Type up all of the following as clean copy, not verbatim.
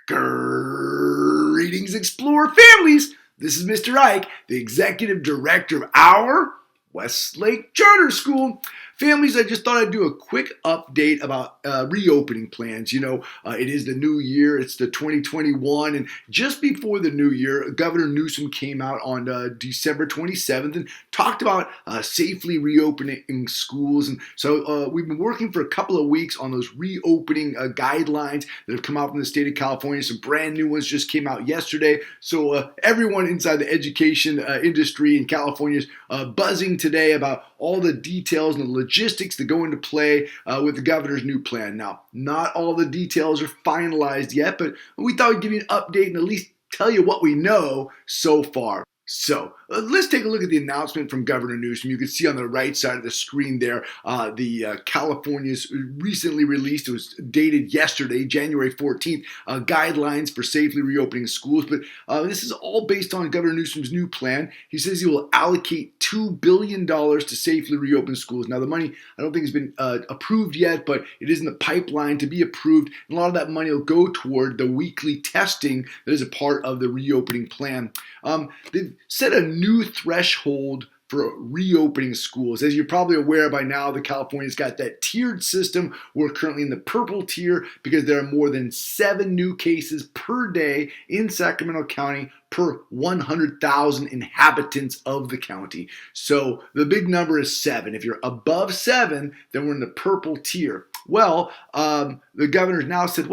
Greetings, Explorer families. This is Mr. Ike, the Executive Director of our Westlake Charter School. Families, I just thought I'd do a quick update about reopening plans. It is the new year. It's the 2021. And just before the new year, Governor Newsom came out on December 27th and talked about safely reopening schools. And so we've been working for a couple of weeks on those reopening guidelines that have come out from the state of California. Some brand new ones just came out yesterday. So everyone inside the education industry in California is buzzing today about all the details and the logistics that go into play with the governor's new plan. Now, not all the details are finalized yet, but we thought we'd give you an update and at least tell you what we know so far. So let's take a look at the announcement from Governor Newsom. You can see on the right side of the screen there, the California's recently released, it was dated yesterday, January 14th, guidelines for safely reopening schools. But this is all based on Governor Newsom's new plan. He says he will allocate $2 billion to safely reopen schools. Now, the money, I don't think has been approved yet, but it is in the pipeline to be approved. And a lot of that money will go toward the weekly testing that is a part of the reopening plan. They've set a new threshold for reopening schools. As you're probably aware by now, California's got that tiered system. We're currently in the purple tier because there are more than 7 new cases per day in Sacramento County per 100,000 inhabitants of the county. So the big number is 7. If you're above 7, then we're in the purple tier. Well, the governor's now said,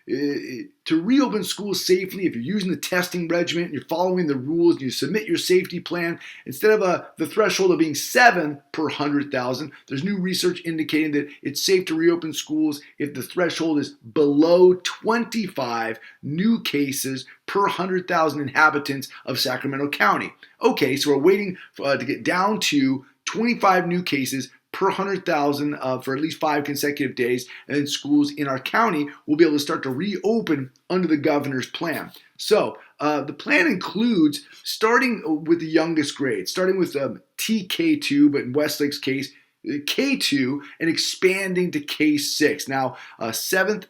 to reopen schools safely, if you're using the testing regimen, you're following the rules, you submit your safety plan, instead of the threshold of being 7 per 100,000, there's new research indicating that it's safe to reopen schools if the threshold is below 25 new cases per 100,000 inhabitants of Sacramento County. Okay, so we're waiting to get down to 25 new cases per 100,000 for at least 5 consecutive days, and then schools in our county will be able to start to reopen under the governor's plan. So the plan includes starting with the youngest grade, starting with TK2, but in Westlake's case, K2, and expanding to K6. Now, 7th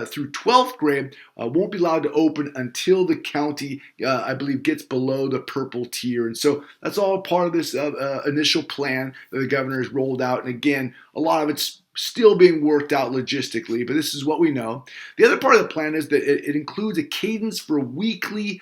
through 12th grade won't be allowed to open until the county, I believe, gets below the purple tier. And so that's all part of this initial plan that the governor has rolled out. And again, a lot of it's still being worked out logistically, but this is what we know. The other part of the plan is that it includes a cadence for weekly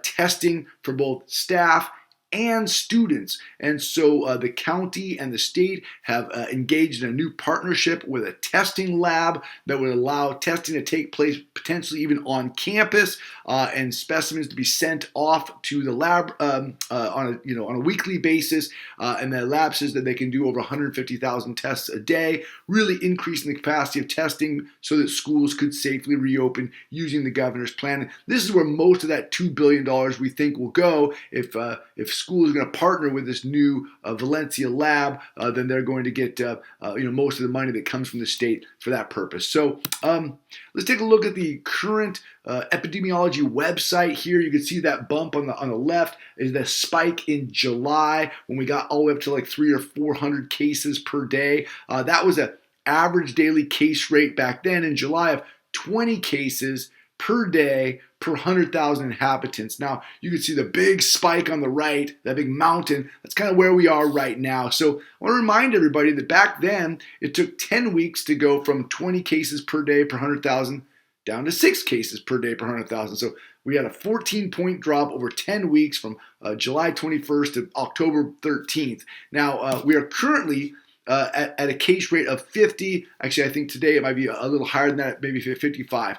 testing for both staff and students. And so the county and the state have engaged in a new partnership with a testing lab that would allow testing to take place potentially even on campus and specimens to be sent off to the lab on a weekly basis. And the lab says that they can do over 150,000 tests a day, really increasing the capacity of testing so that schools could safely reopen using the governor's plan. This is where most of that $2 billion we think will go if schools are going to partner with this new Valencia lab, then they're going to get most of the money that comes from the state for that purpose. So let's take a look at the current epidemiology website here. You can see that bump on the left is the spike in July when we got all the way up to like 300 or 400 cases per day. That was an average daily case rate back then in July of 20 cases per day per 100,000 inhabitants. Now, you can see the big spike on the right, that big mountain. That's kind of where we are right now. So I want to remind everybody that back then, it took 10 weeks to go from 20 cases per day per 100,000 down to 6 cases per day per 100,000. So we had a 14-point drop over 10 weeks from July 21st to October 13th. Now, we are currently at a case rate of 50. Actually, I think today it might be a little higher than that, maybe 55.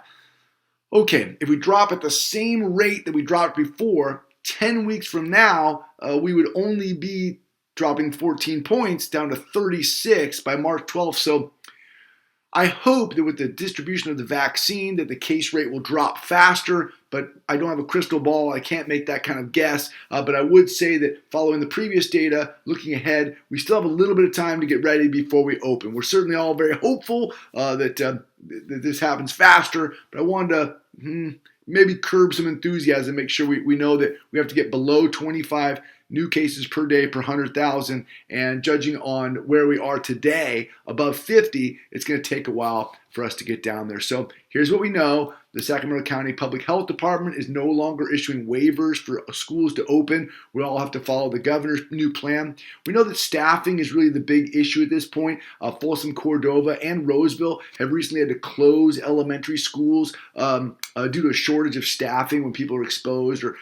Okay, if we drop at the same rate that we dropped before, 10 weeks from now, we would only be dropping 14 points down to 36 by March 12th. So I hope that with the distribution of the vaccine that the case rate will drop faster, but I don't have a crystal ball. I can't make that kind of guess. But I would say that following the previous data, looking ahead, we still have a little bit of time to get ready before we open. We're certainly all very hopeful that this happens faster, but I wanted to maybe curb some enthusiasm, make sure we know that we have to get below 25 new cases per day per 100,000, and judging on where we are today, above 50, it's going to take a while for us to get down there. So here's what we know. The Sacramento County Public Health Department is no longer issuing waivers for schools to open. We all have to follow the governor's new plan. We know that staffing is really the big issue at this point. Folsom Cordova and Roseville have recently had to close elementary schools due to a shortage of staffing when people are exposed or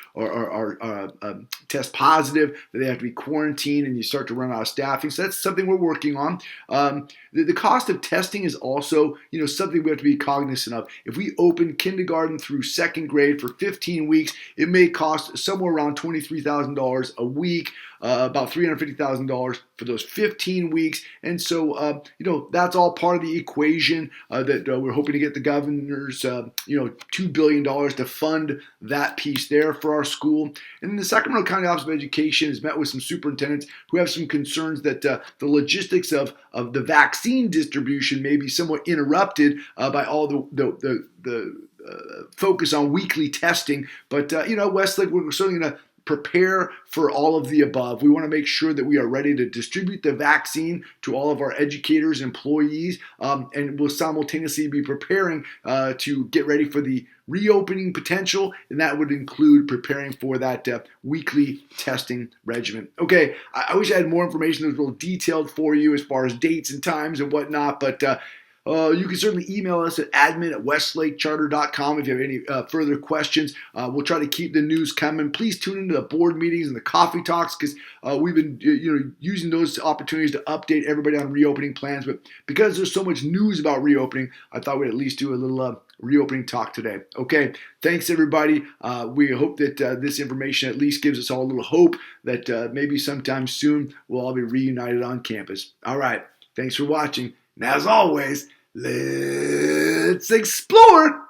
test positive, that they have to be quarantined and you start to run out of staffing. So that's something we're working on. The cost of testing is also, something we have to be cognizant of. If we open kindergarten through second grade for 15 weeks, it may cost somewhere around $23,000 a week, about $350,000 for those 15 weeks. And so, that's all part of the equation that we're hoping to get the governor's, $2 billion to fund that piece there for our school. And then the Sacramento County Office of Education has met with some superintendents who have some concerns that the logistics of the vaccine distribution may be somewhat interrupted by all the focus on weekly testing. But, Westlake, we're certainly going to prepare for all of the above. We want to make sure that we are ready to distribute the vaccine to all of our educators, employees, and we'll simultaneously be preparing to get ready for the reopening potential, and that would include preparing for that weekly testing regimen. Okay, I wish I had more information that was a little detailed for you as far as dates and times and whatnot, but you can certainly email us at admin@westlakecharter.com if you have any further questions. We'll try to keep the news coming. Please tune into the board meetings and the coffee talks because we've been using those opportunities to update everybody on reopening plans. But because there's so much news about reopening, I thought we'd at least do a little reopening talk today. Okay, thanks everybody. We hope that this information at least gives us all a little hope that maybe sometime soon we'll all be reunited on campus. All right, thanks for watching. And as always, let's explore.